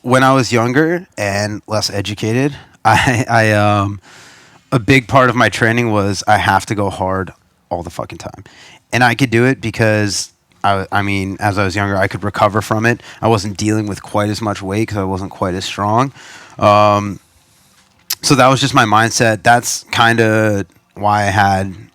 When I was younger and less educated, I a big part of my training was I have to go hard all the fucking time. And I could do it because, I mean, as I was younger, I could recover from it. I wasn't dealing with quite as much weight because I wasn't quite as strong. So that was just my mindset. That's kind of why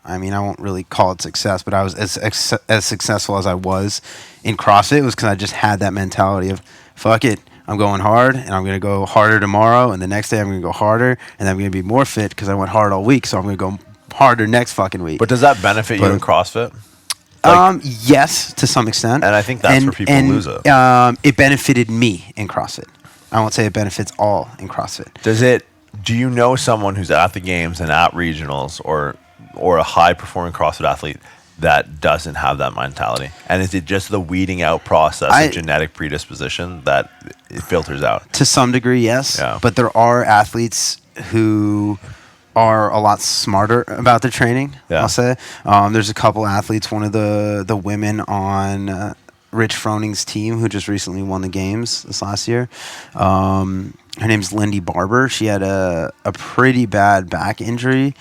I won't really call it success, but I was as successful as I was in CrossFit. It was because I just had that mentality of, fuck it, I'm going hard, and I'm going to go harder tomorrow, and the next day I'm going to go harder, and I'm going to be more fit because I went hard all week, so I'm going to go harder next fucking week. But does that benefit you in CrossFit? Yes, to some extent. And I think that's where people lose it. It benefited me in CrossFit. I won't say it benefits all in CrossFit. Do you know someone who's at the games and at regionals or a high-performing CrossFit athlete that doesn't have that mentality? And is it just the weeding out process of genetic predisposition that it filters out? To some degree, yes. Yeah. But there are athletes who are a lot smarter about their training, I'll say. There's a couple athletes. One of the women on Rich Froning's team, who just recently won the games this last year. Her name's Lindy Barber. She had a pretty bad back injury.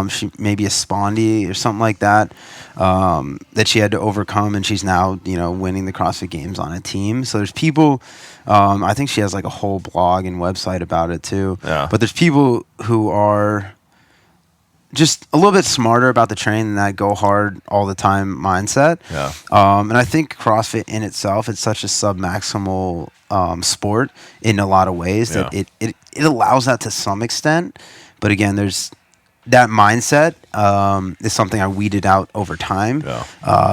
She maybe a spondy or something like that, that she had to overcome, and she's now, winning the CrossFit Games on a team. So there's people, I think she has like a whole blog and website about it too. Yeah. But there's people who are just a little bit smarter about the training than that go hard all the time mindset. Yeah. And I think CrossFit in itself, it's such a sub-maximal sport in a lot of ways that it allows that to some extent. But again, there's that mindset is something I weeded out over time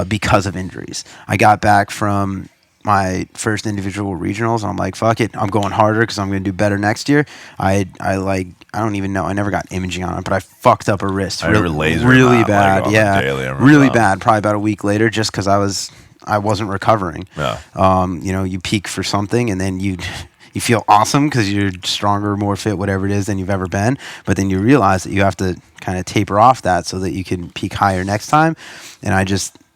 because of injuries. I got back from my first individual regionals, and I'm like, fuck it, I'm going harder because I'm going to do better next year. I don't even know. I never got imaging on it, but I fucked up a wrist really bad. Really bad. Probably about a week later, just because I wasn't recovering. Yeah. You peak for something, and then you feel awesome because you're stronger, more fit, whatever it is, than you've ever been. But then you realize that you have to kind of taper off that so that you can peak higher next time. And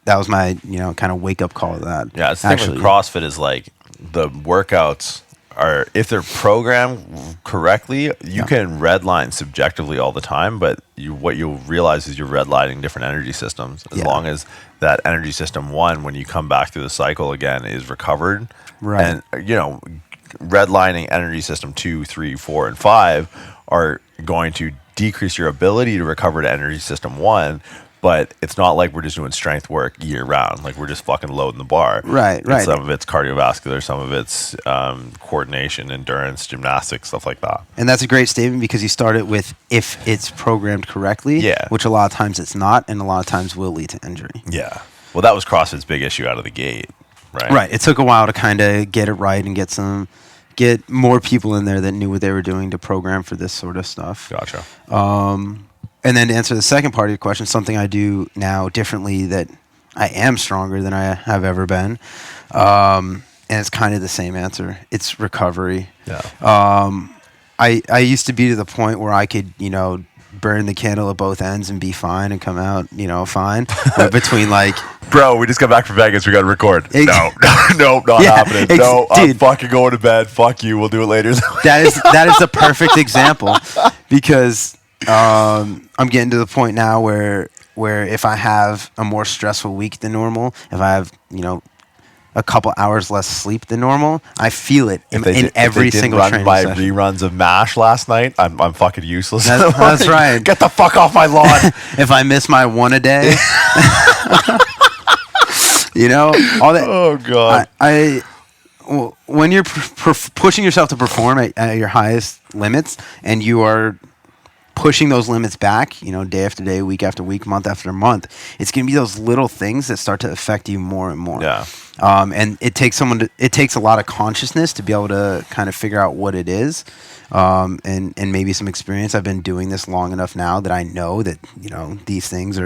that was my, kind of wake up call to that. Yeah, it's the thing with CrossFit is like the workouts are, if they're programmed correctly, you can redline subjectively all the time, but what you'll realize is you're redlining different energy systems. As long as that energy system one, when you come back through the cycle again, is recovered. Right. And, redlining energy system 2, 3, 4, and 5 are going to decrease your ability to recover to energy system 1. But it's not like we're just doing strength work year round. Like we're just fucking loading the bar. Right. Some of it's cardiovascular, some of it's coordination, endurance, gymnastics, stuff like that. And that's a great statement because you started with if it's programmed correctly, which a lot of times it's not, and a lot of times will lead to injury. Yeah. Well, that was CrossFit's big issue out of the gate, right? Right. It took a while to kind of get it right and get more people in there that knew what they were doing to program for this sort of stuff. Gotcha. And then to answer the second part of your question, something I do now differently that I am stronger than I have ever been. And it's kind of the same answer. It's recovery. Yeah. I used to be to the point where I could, burn the candle at both ends and be fine and come out, fine. But between like... Bro, we just got back from Vegas. We got to record. No, not happening. Dude, I'm fucking going to bed. Fuck you. We'll do it later. That is the perfect example because... I'm getting to the point now where if I have a more stressful week than normal, if I have, a couple hours less sleep than normal, I feel it in every single training session. Reruns of MASH last night, I'm fucking useless. That's right. Get the fuck off my lawn. If I miss my one a day, all that. Oh God. When you're pushing yourself to perform at your highest limits, and you are pushing those limits back, day after day, week after week, month after month, it's going to be those little things that start to affect you more and more. Yeah. And it takes a lot of consciousness to be able to kind of figure out what it is, and maybe some experience. I've been doing this long enough now that I know that, these things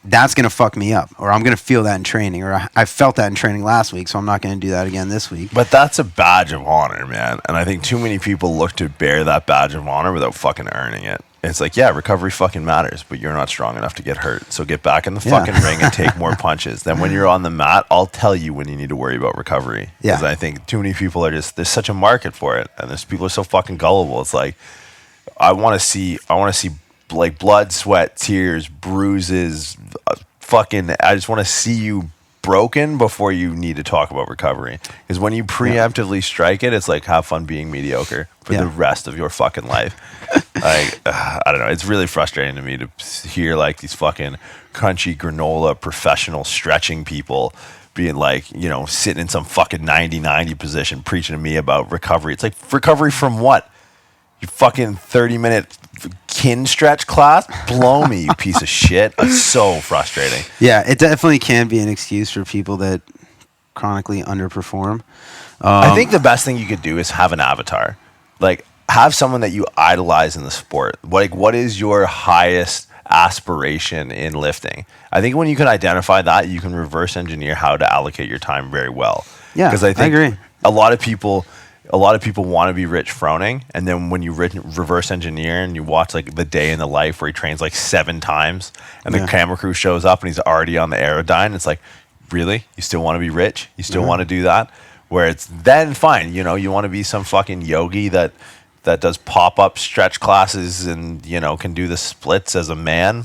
that's going to fuck me up, or I'm going to feel that in training, or I felt that in training last week, so I'm not going to do that again this week. But that's a badge of honor, man. And I think too many people look to bear that badge of honor without fucking earning it. It's like, yeah, recovery fucking matters, but you're not strong enough to get hurt. So get back in the fucking ring and take more punches. Then when you're on the mat, I'll tell you when you need to worry about recovery. Because I think too many people are there's such a market for it. And people are so fucking gullible. It's like, I want to see like blood, sweat, tears, bruises, I just want to see you broken before you need to talk about recovery. Because when you preemptively strike it, it's like, have fun being mediocre for the rest of your fucking life. Like, I don't know. It's really frustrating to me to hear like these fucking crunchy granola professional stretching people being like, sitting in some fucking 90-90 position preaching to me about recovery. It's like, recovery from what? You fucking 30-minute kin stretch class? Blow me, you piece of shit. It's so frustrating. Yeah, it definitely can be an excuse for people that chronically underperform. I think the best thing you could do is have an avatar. Like, have someone that you idolize in the sport. Like, what is your highest aspiration in lifting? I think when you can identify that, you can reverse engineer how to allocate your time very well. Yeah, because I agree. A lot of people want to be Rich Froning, and then when you reverse engineer and you watch like the day in the life where he trains like 7 times, and the camera crew shows up and he's already on the Aerodyne, it's like, really? You still want to be rich? You still want to do that? Where it's then fine, you want to be some fucking yogi that does pop-up stretch classes and, can do the splits as a man.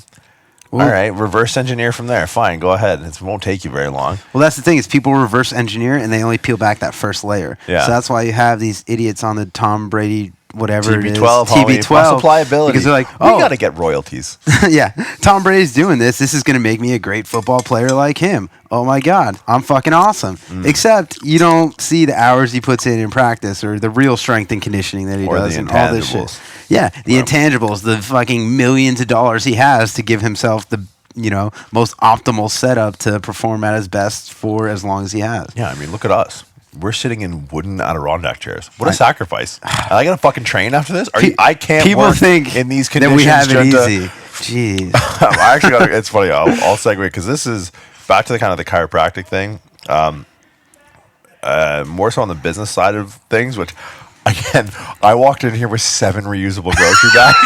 All right, reverse engineer from there. Fine, go ahead. It won't take you very long. Well, that's the thing is people reverse engineer and they only peel back that first layer. Yeah. So that's why you have these idiots on the Tom Brady whatever it is. TB12, multipliability. Because they're like, we got to get royalties. yeah, Tom Brady's doing this. This is going to make me a great football player like him. Oh my God, I'm fucking awesome. Except you don't see the hours he puts in practice or the real strength and conditioning that he does and all this shit. Yeah, the intangibles, the fucking millions of dollars he has to give himself the most optimal setup to perform at his best for as long as he has. Yeah, I mean, look at us. We're sitting in wooden Adirondack chairs. What a sacrifice! I gotta fucking train after this. I can't. People work think in these conditions that we have it easy. Jeez. I actually got. It's funny. I'll segue because this is back to the kind of the chiropractic thing. More so on the business side of things, which. Again, I walked in here with 7 reusable grocery bags.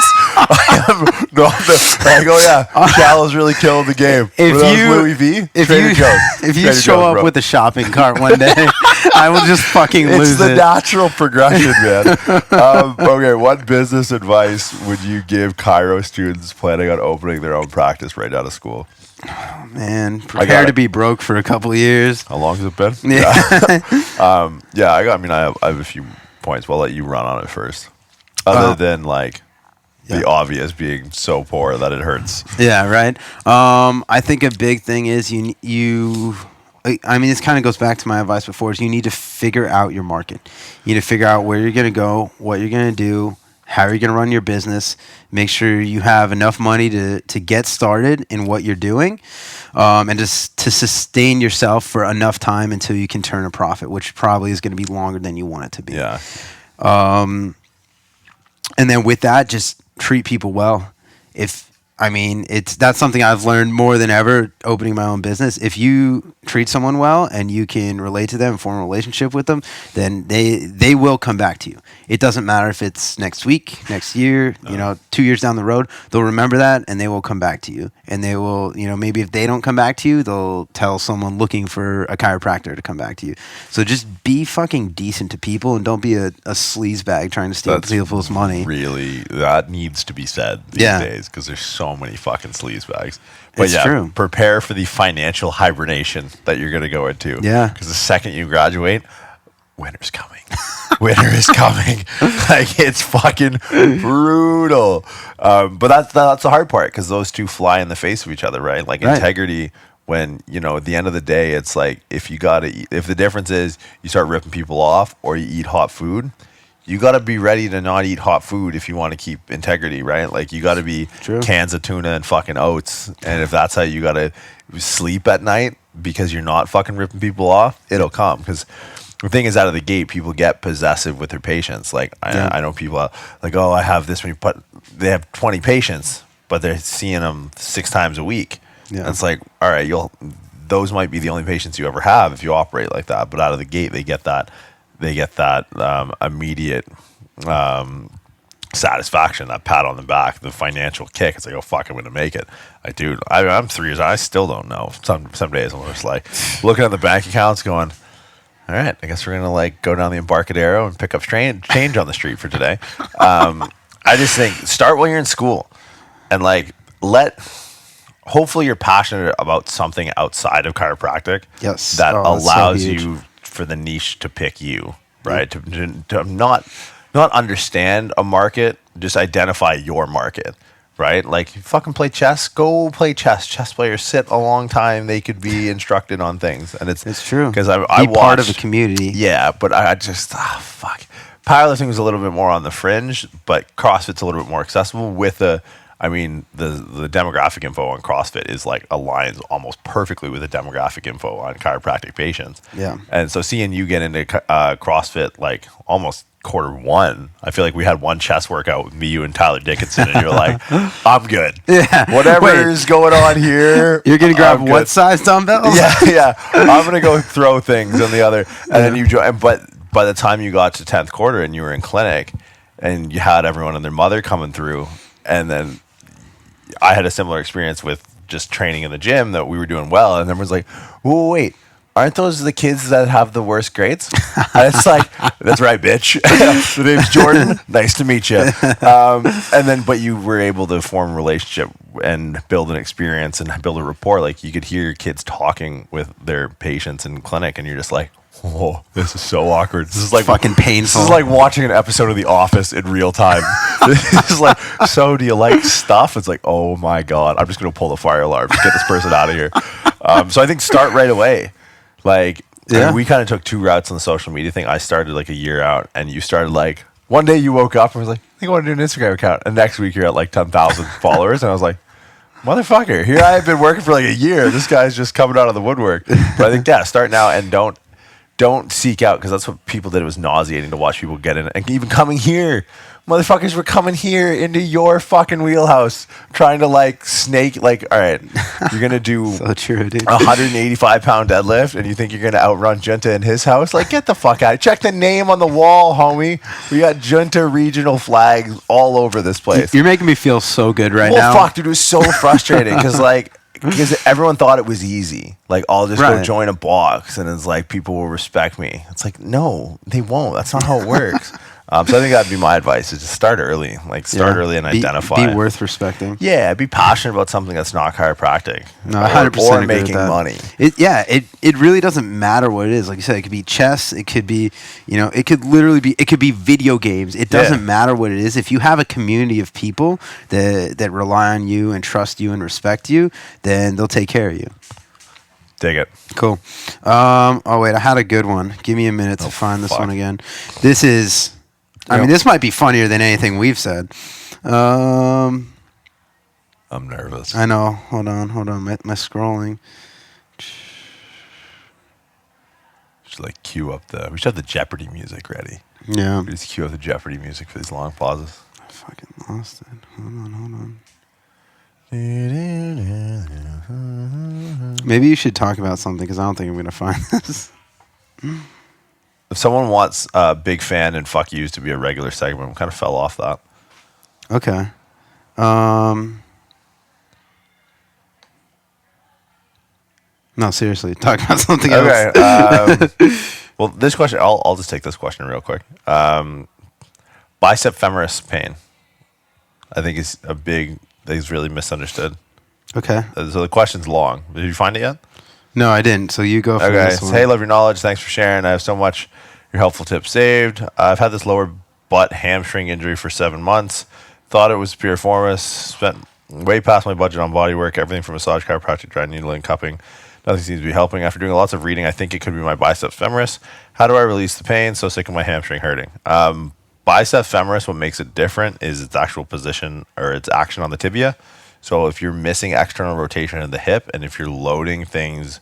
Shallow's really killing the game. If you show up with a shopping cart one day, I will just fucking lose it. It's the natural progression, man. Okay, what business advice would you give chiro students planning on opening their own practice right out of school? Oh, man, prepare to be broke for a couple of years. How long has it been? Yeah. I have a few points. Well, I'll let you run on it first. Other than the obvious being so poor that it hurts. Yeah, right. I think a big thing is this kind of goes back to my advice before, is you need to figure out your market. You need to figure out where you're going to go, what you're going to do, how you're going to run your business. Make sure you have enough money to get started in what you're doing, and just to sustain yourself for enough time until you can turn a profit, which probably is going to be longer than you want it to be. Yeah. And then with that, just treat people well. That's something I've learned more than ever opening my own business. If you treat someone well and you can relate to them, form a relationship with them, then they will come back to you. It doesn't matter if it's next week, next year, 2 years down the road, they'll remember that and they will come back to you. And they will, maybe if they don't come back to you, they'll tell someone looking for a chiropractor to come back to you. So just be fucking decent to people and don't be a sleazebag trying to steal people's money. Really, that needs to be said these days because there's so many fucking sleazebags. But it's true. Prepare for the financial hibernation that you're going to go into. Yeah. Because the second you graduate, winter's coming. Winter is coming. It's fucking brutal. But that's the hard part because those two fly in the face of each other, right? Integrity. When at the end of the day, it's like if the difference is you start ripping people off or you eat hot food. You got to be ready to not eat hot food if you want to keep integrity, right? You got to be cans of tuna and fucking oats. And if that's how you got to sleep at night because you're not fucking ripping people off, it'll come. Because the thing is, out of the gate, people get possessive with their patients. I know people I have this many, but they have 20 patients, but they're seeing them 6 times a week. Yeah. And it's all right, those might be the only patients you ever have if you operate like that. But out of the gate, they get that immediate satisfaction, that pat on the back, the financial kick. It's oh fuck, I'm gonna make it. I'm 3 years. I still don't know. Some days I'm just looking at the bank accounts, going, all right, I guess we're gonna go down the Embarcadero and pick up change on the street for today. I just think start while you're in school, and hopefully you're passionate about something outside of chiropractic. Yes, that allows you. For the niche to pick you, right? To not understand a market, just identify your market, right? You fucking play chess, go play chess. Chess players sit a long time. They could be instructed on things, and it's true because I watched, part of a community. Yeah, but I just fuck. Powerlifting was a little bit more on the fringe, but CrossFit's a little bit more accessible with the demographic info on CrossFit is aligns almost perfectly with the demographic info on chiropractic patients. Yeah. And so seeing you get into CrossFit almost Q1, I feel like we had one chest workout with me, you, and Tyler Dickinson, and you're I'm good. Yeah. Whatever's going on here. You're going to grab what size dumbbells? Yeah. I'm going to go throw things on the other. And then you join. But by the time you got to 10th quarter and you were in clinic and you had everyone and their mother coming through, and then I had a similar experience with just training in the gym that we were doing well. And everyone's like, whoa, wait. Aren't those the kids that have the worst grades? And it's like, that's right, bitch. The name's Jordan. Nice to meet you. And then, but you were able to form a relationship and build an experience and build a rapport. Like you could hear your kids talking with their patients in clinic, and you're just like, oh, this is so awkward. This is like fucking painful. This is like watching an episode of The Office in real time. This is like, so do you like stuff? It's like, oh my God, I'm just going to pull the fire alarm. Just get this person out of here. So I think start right away. Like, I mean, we kind of took two routes on the social media thing. I started like a year out, and you started like, one day you woke up and was like, I think I want to do an Instagram account. And next week you're at like 10,000 followers. And I was like, motherfucker, here I have been working for like a year. This guy's just coming out of the woodwork. But I think, start now and don't seek out, because that's what people did. It was nauseating to watch people get in. And even coming here, motherfuckers were coming here into your fucking wheelhouse trying to like snake, like, all right, you're going to do So true, dude. 185-pound deadlift and you think you're going to outrun Junta in his house? Like, get the fuck out. Check the name on the wall, homie. We got Junta regional flags all over this place. You're making me feel so good right now. Well, fuck, dude, it was so frustrating because everyone thought it was easy. Like, I'll just go join a box and it's like, people will respect me. It's like, no, they won't. That's not how it works. So I think that'd be my advice, is to start early. Like, start early and identify. Be worth respecting. Yeah, be passionate about something that's not chiropractic. No, 100% or agree making with that. money. It really doesn't matter what it is. Like you said, it could be chess. It could be, it could literally be, it could be video games. It doesn't matter what it is. If you have a community of people that rely on you and trust you and respect you, then they'll take care of you. Dig it. Cool. Oh, wait, I had a good one. Give me a minute to find this one again. This is... I mean, this might be funnier than anything we've said. I'm nervous. I know. Hold on. My scrolling. Should like cue up we should have the Jeopardy music ready. Yeah. We just cue up the Jeopardy music for these long pauses. I fucking lost it. Hold on. Maybe you should talk about something, because I don't think I'm going to find this. If someone wants Big Fan and Fuck Yous to be a regular segment, we kind of fell off that. Okay. No, seriously. Talk about something else. Okay. Well, this question, I'll just take this question real quick. Bicep femoris pain, I think is really misunderstood. Okay. So the question's long. Did you find it yet? No, I didn't. So you go for this one. Hey, love your knowledge. Thanks for sharing. I have so much your helpful tips saved. I've had this lower butt hamstring injury for 7 months. Thought it was piriformis. Spent way past my budget on body work. Everything from massage, chiropractic, dry needling, cupping. Nothing seems to be helping. After doing lots of reading, I think it could be my biceps femoris. How do I release the pain? So sick of my hamstring hurting. Bicep femoris, what makes it different is its actual position or its action on the tibia. So if you're missing external rotation of the hip, and if you're loading things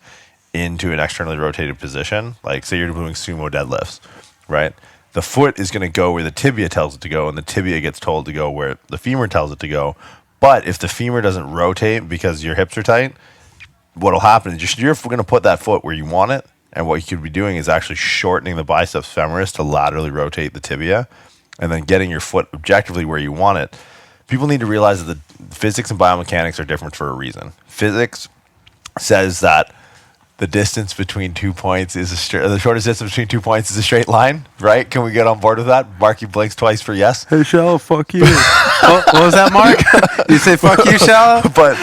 into an externally rotated position, like say you're doing sumo deadlifts, right? The foot is going to go where the tibia tells it to go, and the tibia gets told to go where the femur tells it to go. But if the femur doesn't rotate because your hips are tight, what'll happen is you're going to put that foot where you want it, and what you could be doing is actually shortening the biceps femoris to laterally rotate the tibia, and then getting your foot objectively where you want it. People need to realize that the physics and biomechanics are different for a reason. Physics says that the distance between 2 points is the shortest distance between 2 points is a straight line, right? Can we get on board with that? Marky blinks twice for yes. Hey, Shallow, fuck you. What was that, Mark? You say fuck you, Shallow? But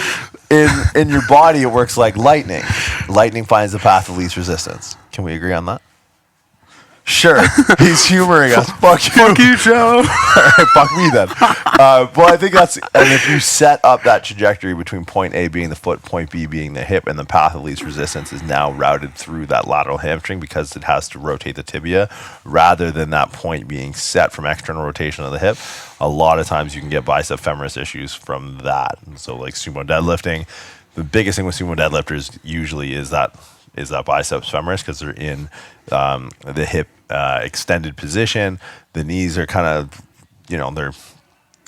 in your body, it works like lightning. Lightning finds the path of least resistance. Can we agree on that? Sure. He's humoring us. Fuck you. Fuck you, Shallow. Fuck me then. Well, I think and if you set up that trajectory between point A being the foot, point B being the hip, and the path of least resistance is now routed through that lateral hamstring because it has to rotate the tibia rather than that point being set from external rotation of the hip. A lot of times you can get bicep femoris issues from that. And so like sumo deadlifting, the biggest thing with sumo deadlifters usually is that biceps femoris because they're in the hip extended position. The knees are kind of, they're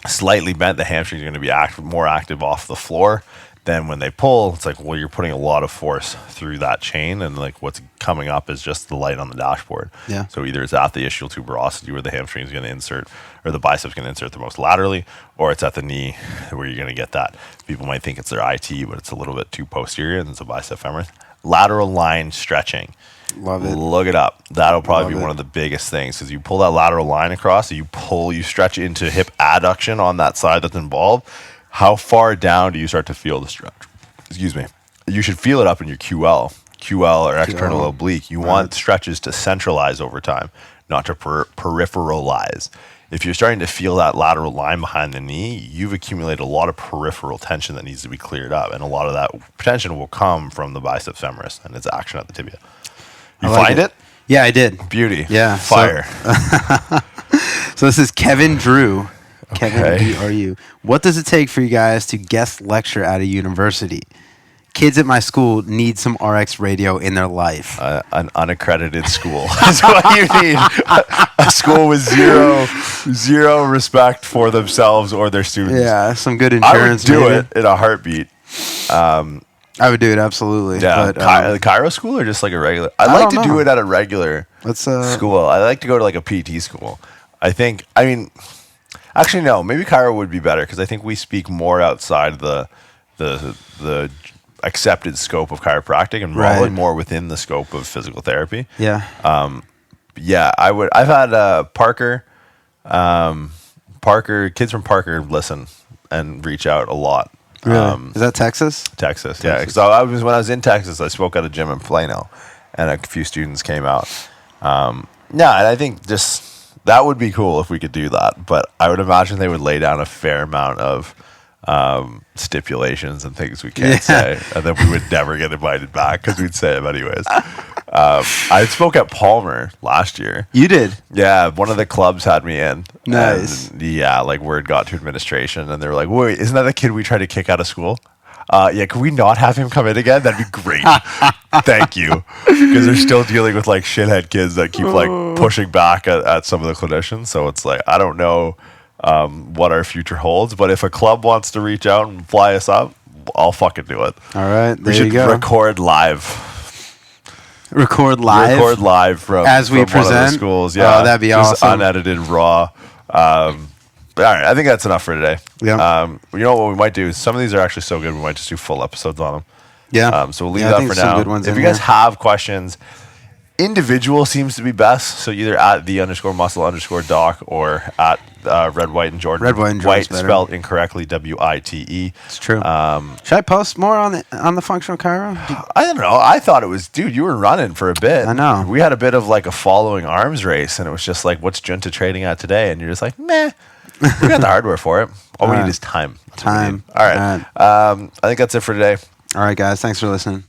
slightly bent, the hamstrings are going to be more active off the floor. Then when they pull, it's like, well, you're putting a lot of force through that chain, and like what's coming up is just the light on the dashboard. Yeah. So either it's at the ischial tuberosity where the hamstring is going to insert, or the bicep's going to insert the most laterally, or it's at the knee where you're going to get that. People might think it's their IT, but it's a little bit too posterior, and it's a bicep femoris. Lateral line stretching. Love it. Look it up. That'll probably Love be it. one of the biggest things, because you pull that lateral line across, you stretch into hip adduction on that side that's involved. How far down do you start to feel the stretch? Excuse me. You should feel it up in your QL or external oblique. You want stretches to centralize over time, not to peripheralize. If you're starting to feel that lateral line behind the knee, you've accumulated a lot of peripheral tension that needs to be cleared up, and a lot of that tension will come from the biceps femoris and its action at the tibia. You find it? Yeah, I did. Beauty. Yeah. Fire. So this is Kevin Drew. Kevin, Okay. DRU. What does it take for you guys to guest lecture at a university? Kids at my school need some RX radio in their life. An unaccredited school is what you need. A school with zero respect for themselves or their students. Yeah, some good I would insurance. do maybe. it in a heartbeat. I would do it, absolutely. Yeah, But, the Chiro school or just like a regular? I'd I like to don't do know. it at a regular Let's school. I like to go to like a PT school. Actually, no. Maybe Chiro would be better, because I think we speak more outside the accepted scope of chiropractic, and probably Right. more within the scope of physical therapy. yeah. Yeah, I would. I've had Parker, kids from Parker listen and reach out a lot. Really? Is that Texas? Texas, yeah. Because when I was in Texas, I spoke at a gym in Plano, and a few students came out. And I think just that would be cool if we could do that. But I would imagine they would lay down a fair amount of stipulations and things we can't say, and then we would never get invited back because we'd say them anyways. I spoke at Palmer last year. You did? Yeah, one of the clubs had me in. Nice. And, yeah, like word got to administration, and they were like, "Wait, isn't that the kid we tried to kick out of school?" Yeah, could we not have him come in again? That'd be great. Thank you. Because they're still dealing with like shithead kids that keep like pushing back at some of the clinicians. So it's like, I don't know what our future holds, but if a club wants to reach out and fly us up, I'll fucking do it. All right, We there should you go. record live. Record live? Record live from As we from one of the present? schools. Yeah, Oh, that'd be just awesome. unedited, raw. All right, I think that's enough for today. Yeah. You know what we might do? Some of these are actually so good, we might just do full episodes on them. Yeah. So we'll leave Yeah, I that think for some now. good ones If in you guys there. have questions, individual seems to be best. So either at _muscle_doc or at Red, White, and Jordan. Red, White, and Jordan's White better. spelled incorrectly, WITE. It's true. Should I post more on the functional chiro? I don't know. I thought it was, dude, you were running for a bit. I know. We had a bit of like a following arms race, and it was just like, what's Junta trading at today? And you're just like, meh. We got the hardware for it. All we need is time. That's what we need. Time. All right. I think that's it for today. All right, guys. Thanks for listening.